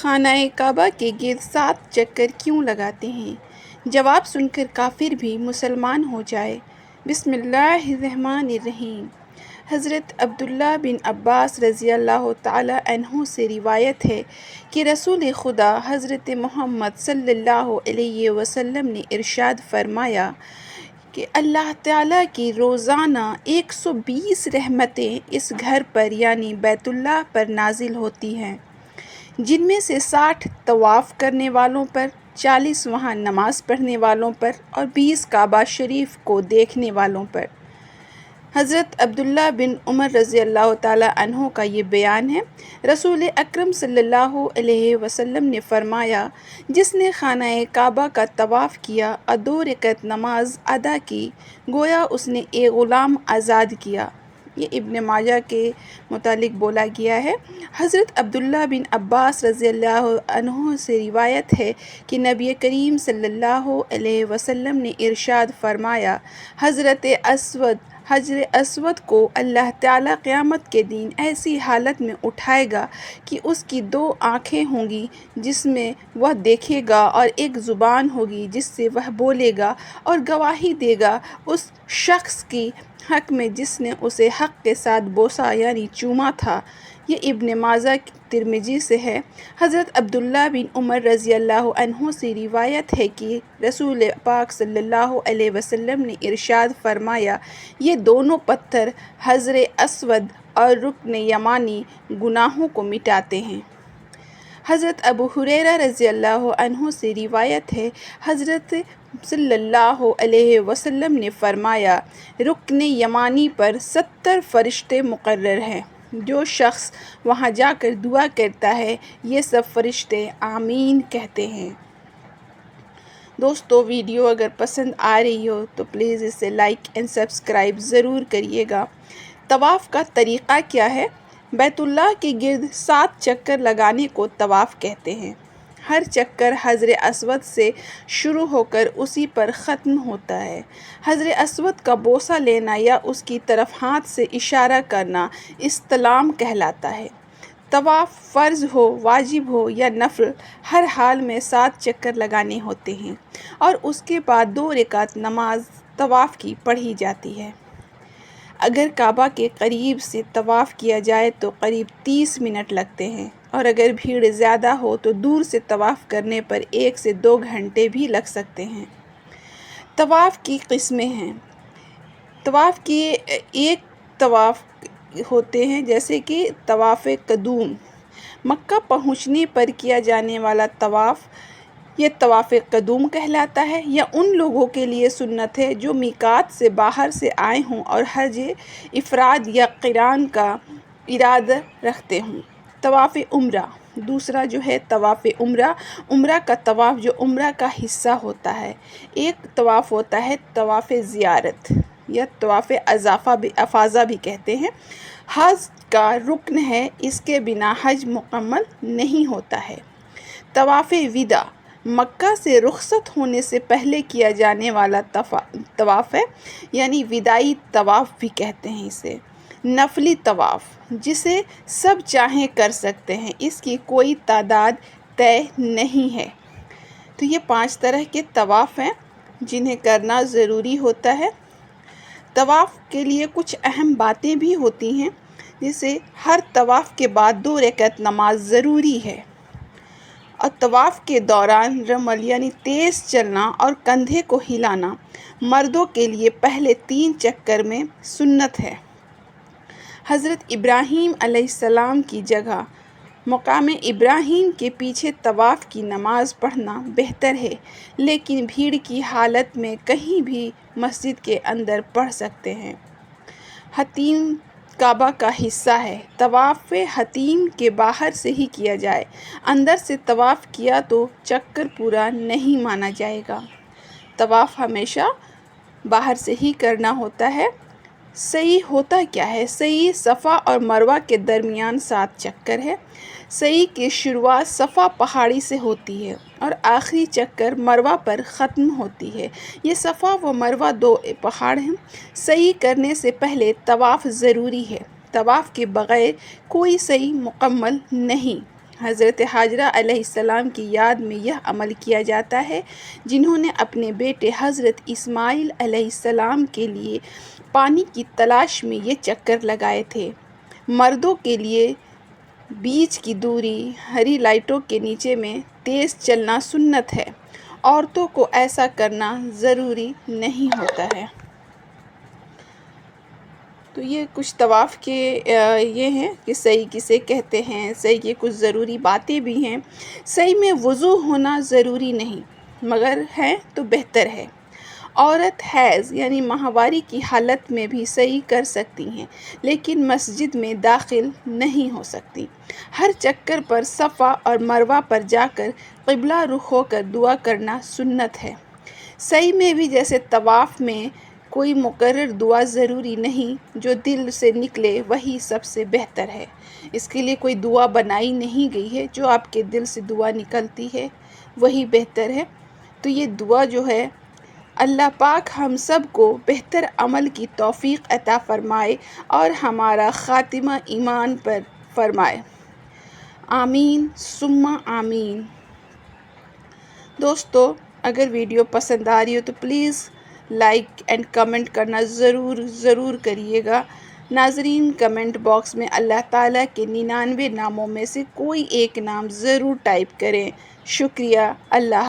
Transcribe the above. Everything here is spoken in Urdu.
خانہ کعبہ کے گرد 7 چکر کیوں لگاتے ہیں؟ جواب سن کر کافر بھی مسلمان ہو جائے۔ بسم اللہ الرحمن الرحیم۔ حضرت عبداللہ بن عباس رضی اللہ تعالیٰ عنہ سے روایت ہے کہ رسول خدا حضرت محمد صلی اللہ علیہ وسلم نے ارشاد فرمایا کہ اللہ تعالیٰ کی روزانہ 120 رحمتیں اس گھر پر یعنی بیت اللہ پر نازل ہوتی ہیں، جن میں سے 60 طواف کرنے والوں پر، 40 وہاں نماز پڑھنے والوں پر اور 20 کعبہ شریف کو دیکھنے والوں پر۔ حضرت عبداللہ بن عمر رضی اللہ تعالیٰ عنہ کا یہ بیان ہے۔ رسول اکرم صلی اللہ علیہ وسلم نے فرمایا، جس نے خانہ کعبہ کا طواف کیا اور 2 رکعت نماز ادا کی، گویا اس نے ایک غلام آزاد کیا۔ یہ ابن ماجہ کے متعلق بولا گیا ہے۔ حضرت عبداللہ بن عباس رضی اللہ عنہ سے روایت ہے کہ نبی کریم صلی اللہ علیہ وسلم نے ارشاد فرمایا، حجر اسود کو اللہ تعالیٰ قیامت کے دن ایسی حالت میں اٹھائے گا کہ اس کی 2 آنکھیں ہوں گی جس میں وہ دیکھے گا، اور ایک زبان ہوگی جس سے وہ بولے گا اور گواہی دے گا اس شخص کی حق میں جس نے اسے حق کے ساتھ بوسا یعنی چوما تھا۔ یہ ابن ماجہ ترمذی سے ہے۔ حضرت عبداللہ بن عمر رضی اللہ عنہ سے روایت ہے کہ رسول پاک صلی اللہ علیہ وسلم نے ارشاد فرمایا، یہ دونوں پتھر حجر اسود اور رکن یمانی گناہوں کو مٹاتے ہیں۔ حضرت ابو ہریرہ رضی اللہ عنہ سے روایت ہے، حضرت صلی اللہ علیہ وسلم نے فرمایا، رکن یمانی پر 70 فرشتے مقرر ہیں۔ جو شخص وہاں جا کر دعا کرتا ہے، یہ سب فرشتے آمین کہتے ہیں۔ دوستو، ویڈیو اگر پسند آ رہی ہو تو پلیز اسے لائک اینڈ سبسکرائب ضرور کریے گا۔ طواف کا طریقہ کیا ہے؟ بیت اللہ کے گرد 7 چکر لگانے کو طواف کہتے ہیں۔ ہر چکر حجر اسود سے شروع ہو کر اسی پر ختم ہوتا ہے۔ حجر اسود کا بوسہ لینا یا اس کی طرف ہاتھ سے اشارہ کرنا استلام کہلاتا ہے۔ طواف فرض ہو، واجب ہو یا نفل، ہر حال میں 7 چکر لگانے ہوتے ہیں، اور اس کے بعد 2 رکعت نماز طواف کی پڑھی جاتی ہے۔ اگر کعبہ کے قریب سے طواف کیا جائے تو قریب 30 منٹ لگتے ہیں، اور اگر بھیڑ زیادہ ہو تو دور سے طواف کرنے پر 1 سے 2 گھنٹے بھی لگ سکتے ہیں۔ طواف کی قسمیں ہیں۔ طواف کے ایک طواف ہوتے ہیں جیسے کہ طواف قدوم، مکہ پہنچنے پر کیا جانے والا طواف، یہ طواف قدوم کہلاتا ہے۔ یہ ان لوگوں کے لیے سنت ہے جو میقات سے باہر سے آئے ہوں اور حج افراد یا قران کا ارادہ رکھتے ہوں۔ طواف عمرہ دوسرا جو ہے طواف عمرہ، عمرہ کا طواف جو عمرہ کا حصہ ہوتا ہے۔ ایک طواف ہوتا ہے طواف زیارت یا طواف افاضہ بھی کہتے ہیں، حج کا رکن ہے، اس کے بنا حج مکمل نہیں ہوتا ہے۔ طواف وداع مکہ سے رخصت ہونے سے پہلے کیا جانے والا طواف ہے، یعنی وداعی طواف بھی کہتے ہیں اسے۔ نفلی طواف جسے سب چاہیں کر سکتے ہیں، اس کی کوئی تعداد طے نہیں ہے۔ تو یہ 5 طرح کے طواف ہیں جنہیں کرنا ضروری ہوتا ہے۔ طواف کے لیے کچھ اہم باتیں بھی ہوتی ہیں، جیسے ہر طواف کے بعد 2 رکعت نماز ضروری ہے، اور طواف کے دوران رمل یعنی تیز چلنا اور کندھے کو ہلانا مردوں کے لیے پہلے 3 چکر میں سنت ہے۔ حضرت ابراہیم علیہ السلام کی جگہ مقام ابراہیم کے پیچھے طواف کی نماز پڑھنا بہتر ہے، لیکن بھیڑ کی حالت میں کہیں بھی مسجد کے اندر پڑھ سکتے ہیں۔ حتیم کعبہ کا حصہ ہے۔ طواف حتیم کے باہر سے ہی کیا جائے، اندر سے طواف کیا تو چکر پورا نہیں مانا جائے گا۔ طواف ہمیشہ باہر سے ہی کرنا ہوتا ہے۔ سعی ہوتا کیا ہے؟ سعی صفا اور مروہ کے درمیان 7 چکر ہے۔ سعی کی شروعات صفا پہاڑی سے ہوتی ہے اور آخری چکر مروہ پر ختم ہوتی ہے۔ یہ صفا و مروہ 2 پہاڑ ہیں۔ سعی کرنے سے پہلے طواف ضروری ہے۔ طواف کے بغیر کوئی سعی مکمل نہیں۔ حضرت حاجرہ علیہ السلام کی یاد میں یہ عمل کیا جاتا ہے، جنہوں نے اپنے بیٹے حضرت اسماعیل علیہ السلام کے لیے پانی کی تلاش میں یہ چکر لگائے تھے۔ مردوں کے لیے بیچ کی دوری ہری لائٹوں کے نیچے میں تیز چلنا سنت ہے، عورتوں کو ایسا کرنا ضروری نہیں ہوتا ہے۔ تو یہ کچھ طواف کے یہ ہیں کہ صحیح کسے کہتے ہیں، صحیح کے کچھ ضروری باتیں بھی ہیں۔ صحیح میں وضو ہونا ضروری نہیں، مگر ہے تو بہتر ہے۔ عورت حیض یعنی ماہواری کی حالت میں بھی صحیح کر سکتی ہیں، لیکن مسجد میں داخل نہیں ہو سکتی۔ ہر چکر پر صفا اور مروہ پر جا کر قبلہ رخ ہو کر دعا کرنا سنت ہے۔ صحیح میں بھی جیسے طواف میں کوئی مقرر دعا ضروری نہیں، جو دل سے نکلے وہی سب سے بہتر ہے۔ اس کے لیے کوئی دعا بنائی نہیں گئی ہے، جو آپ کے دل سے دعا نکلتی ہے وہی بہتر ہے۔ تو یہ دعا جو ہے، اللہ پاک ہم سب کو بہتر عمل کی توفیق عطا فرمائے اور ہمارا خاتمہ ایمان پر فرمائے، آمین ثم آمین۔ دوستو، اگر ویڈیو پسند آ رہی ہو تو پلیز لائک اینڈ کمنٹ کرنا ضرور کریے گا۔ ناظرین، کمنٹ باکس میں اللہ تعالیٰ کے 99 ناموں میں سے کوئی ایک نام ضرور ٹائپ کریں۔ شکریہ۔ اللہ